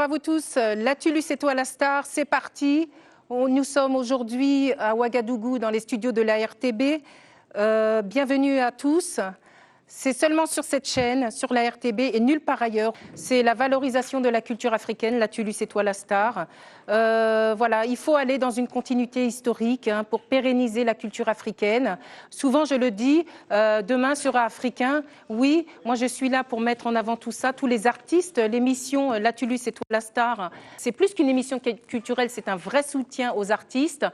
à vous tous. Latulus et toi la star, c'est parti. Nous sommes aujourd'hui à Ouagadougou dans les studios de la RTB. Bienvenue à tous. C'est seulement sur cette chaîne, sur la RTB et nulle part ailleurs. C'est la valorisation de la culture africaine, Latulus et toi la star. Voilà, il faut aller dans une continuité historique pour pérenniser la culture africaine. Souvent, je le dis, demain sera africain. Oui, moi je suis là pour mettre en avant tout ça, tous les artistes. L'émission Latulus et toi la star, c'est plus qu'une émission culturelle, c'est un vrai soutien aux artistes.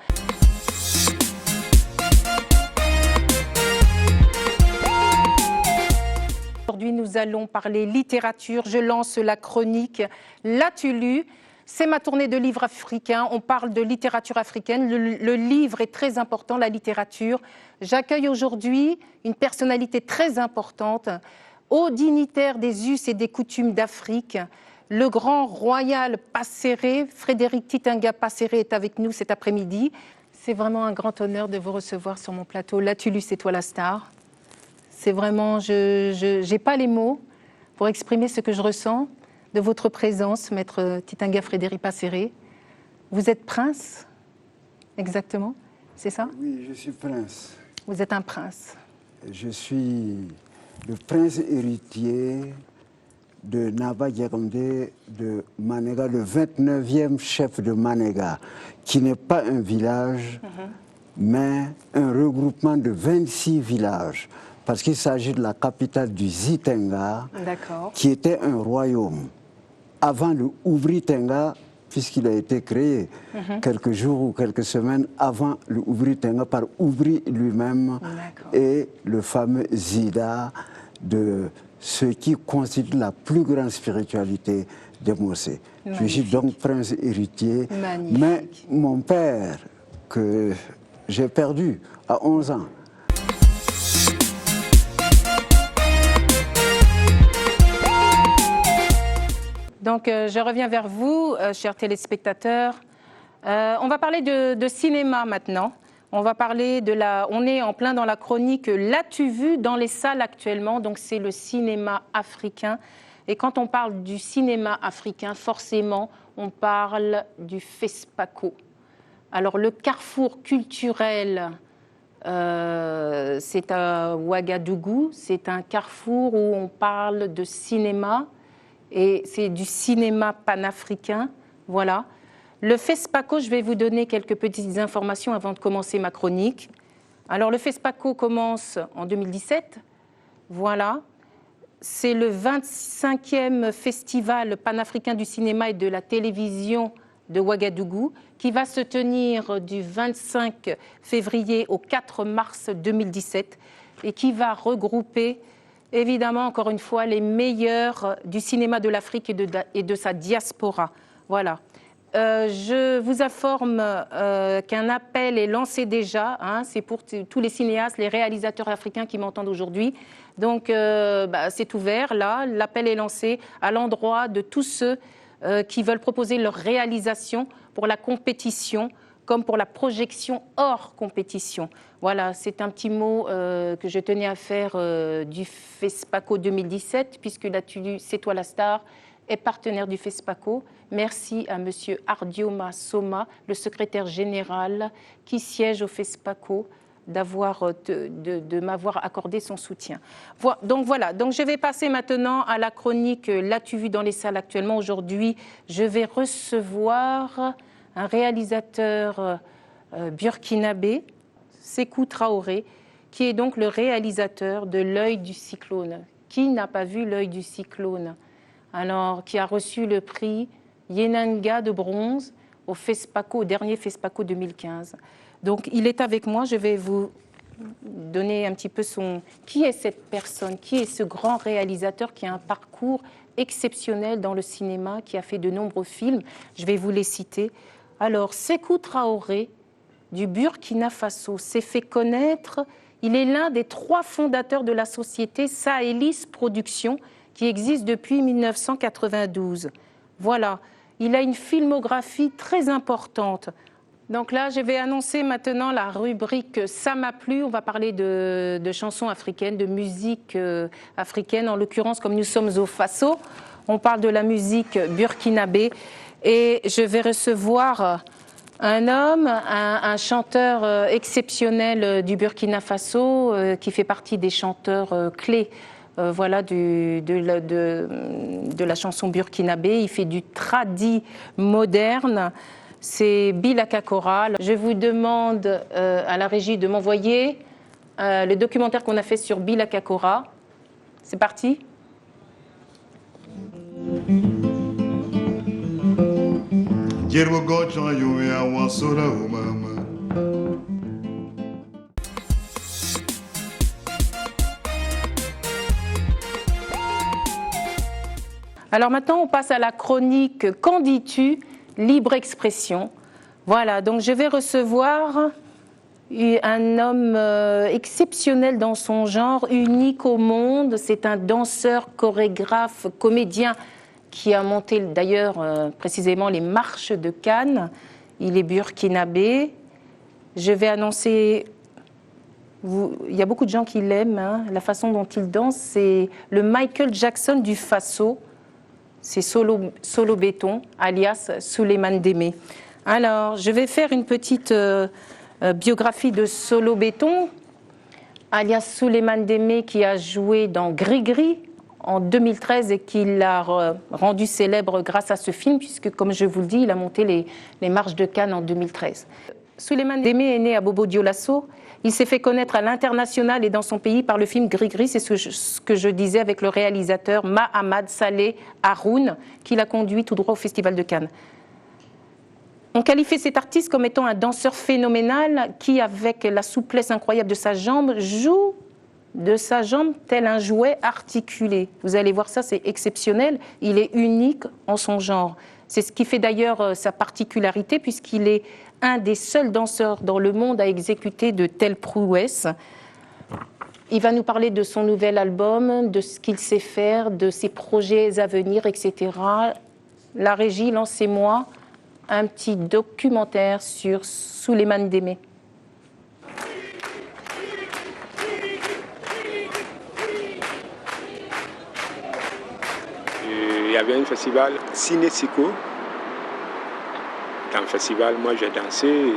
Aujourd'hui, nous allons parler littérature. Je lance la chronique L'as-tu lu ? C'est ma tournée de livres africains. On parle de littérature africaine. Le livre est très important, la littérature. J'accueille aujourd'hui une personnalité très importante, haut dignitaire des us et des coutumes d'Afrique. Le grand royal Passéré, Frédéric Titinga Passéré, est avec nous cet après-midi. C'est vraiment un grand honneur de vous recevoir sur mon plateau. Latulus et toi la star. C'est vraiment, je n'ai pas les mots pour exprimer ce que je ressens de votre présence, maître Titinga Frédéric Passéré. Vous êtes prince, exactement, c'est ça? Oui, je suis prince. Vous êtes un prince. Je suis le prince héritier de Naba Diakandé de Manéga, le 29e chef de Manéga, qui n'est pas un village, mais un regroupement de 26 villages. Parce qu'il s'agit de la capitale du Zitenga, qui était un royaume. Avant le Ouvri-Tenga, puisqu'il a été créé quelques jours ou quelques semaines avant le Ouvri-Tenga par Ouvri lui-même et le fameux Zida de ce qui constitue la plus grande spiritualité des Mossé. Je suis donc prince héritier, mais mon père, que j'ai perdu à 11 ans, donc, je reviens vers vous, chers téléspectateurs. On va parler de cinéma maintenant. On va parler de la... On est en plein dans la chronique L'as-tu vu dans les salles actuellement? Donc, c'est le cinéma africain. Et quand on parle du cinéma africain, forcément, on parle du FESPACO. Alors, le carrefour culturel, c'est à Ouagadougou. C'est un carrefour où on parle de cinéma. Et c'est du cinéma panafricain, voilà. Le FESPACO, je vais vous donner quelques petites informations avant de commencer ma chronique. Alors, le FESPACO commence en 2017, voilà. C'est le 25e festival panafricain du cinéma et de la télévision de Ouagadougou, qui va se tenir du 25 février au 4 mars 2017 et qui va regrouper évidemment, encore une fois, les meilleurs du cinéma de l'Afrique et de sa diaspora. Voilà. Je vous informe qu'un appel est lancé déjà. C'est pour tous les cinéastes, les réalisateurs africains qui m'entendent aujourd'hui. Donc, c'est ouvert, là. L'appel est lancé à l'endroit de tous ceux qui veulent proposer leur réalisation pour la compétition, comme pour la projection hors compétition. Voilà, c'est un petit mot que je tenais à faire du FESPACO 2017, puisque Latulus C'est toi la star est partenaire du FESPACO. Merci à monsieur Ardioma Soma, le secrétaire général qui siège au FESPACO, de m'avoir accordé son soutien. Donc voilà, donc je vais passer maintenant à la chronique L'as-tu vu dans les salles actuellement? Aujourd'hui, je vais recevoir un réalisateur burkinabé, Sékou Traoré, qui est donc le réalisateur de L'œil du cyclone. Qui n'a pas vu L'œil du cyclone? Alors, qui a reçu le prix Yenanga de bronze au FESPACO, au dernier FESPACO 2015. Donc, il est avec moi. Je vais vous donner un petit peu son... Qui est cette personne? Qui est ce grand réalisateur qui a un parcours exceptionnel dans le cinéma, qui a fait de nombreux films? Je vais vous les citer. Alors, Sékou Traoré, du Burkina Faso, s'est fait connaître. Il est l'un des 3 fondateurs de la société Sahelis Productions, qui existe depuis 1992. Voilà, il a une filmographie très importante. Donc là, je vais annoncer maintenant la rubrique « Ça m'a plu ». On va parler de chansons africaines, de musique africaine. En l'occurrence, comme nous sommes au Faso, On parle de la musique burkinabé et je vais recevoir un homme, un chanteur exceptionnel du Burkina Faso qui fait partie des chanteurs clés voilà, de la chanson burkinabé. Il fait du tradi moderne. C'est Bilaka Kora. Je vous demande à la régie de m'envoyer le documentaire qu'on a fait sur Bilaka Kora. C'est parti. Alors maintenant, on passe à la chronique « Qu'en dis-tu ?» Libre expression. Voilà, donc je vais recevoir un homme exceptionnel dans son genre, unique au monde. C'est un danseur, chorégraphe, comédien qui a monté d'ailleurs précisément les marches de Cannes. Il est burkinabé. Je vais annoncer... il y a beaucoup de gens qui l'aiment. Hein. La façon dont il danse, c'est le Michael Jackson du Faso. C'est Solo Béton, alias Souleymane Démé. Alors, je vais faire une petite biographie de Solo Béton, alias Souleymane Démé, qui a joué dans Gris-Gris en 2013 et qui l'a rendu célèbre grâce à ce film, puisque, comme je vous le dis, il a monté les marches de Cannes en 2013. Souleymane Démé est né à Bobo-Dioulasso. Il s'est fait connaître à l'international et dans son pays par le film Gris-Gris, c'est ce que je disais avec le réalisateur Mahamad Saleh Haroun, qui l'a conduit tout droit au Festival de Cannes. On qualifie cet artiste comme étant un danseur phénoménal qui, avec la souplesse incroyable de sa jambe, joue de sa jambe tel un jouet articulé. Vous allez voir ça, c'est exceptionnel. Il est unique en son genre. C'est ce qui fait d'ailleurs sa particularité, puisqu'il est un des seuls danseurs dans le monde à exécuter de telles prouesses. Il va nous parler de son nouvel album, de ce qu'il sait faire, de ses projets à venir, etc. La régie, lancez-moi un petit documentaire sur Souleymane Démé. Il y avait un festival Ciné-Sico. Dans le festival, moi j'ai dansé.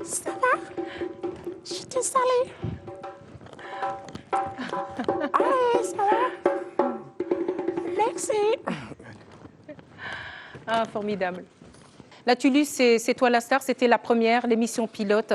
Ça va? Je te salue. Allez, ça va? Merci. Ah, formidable. La Tulus, c'est toi la star, c'était la première, l'émission pilote.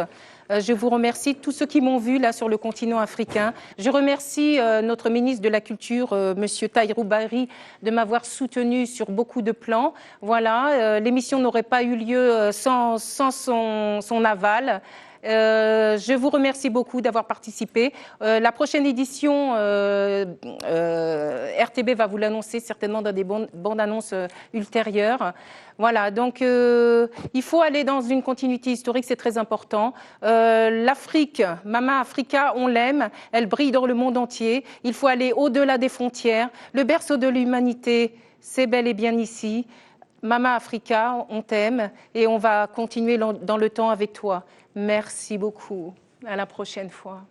Je vous remercie, tous ceux qui m'ont vu là sur le continent africain. Je remercie notre ministre de la Culture, Monsieur Tahirou Barry, de m'avoir soutenu sur beaucoup de plans. Voilà, l'émission n'aurait pas eu lieu sans son aval. Je vous remercie beaucoup d'avoir participé. La prochaine édition, RTB va vous l'annoncer certainement dans des bandes annonces ultérieures. Voilà, donc il faut aller dans une continuité historique, c'est très important. L'Afrique, Mama Africa, on l'aime, elle brille dans le monde entier. Il faut aller au-delà des frontières. Le berceau de l'humanité, c'est bel et bien ici. Mama Africa, on t'aime et on va continuer dans le temps avec toi. Merci beaucoup. À la prochaine fois.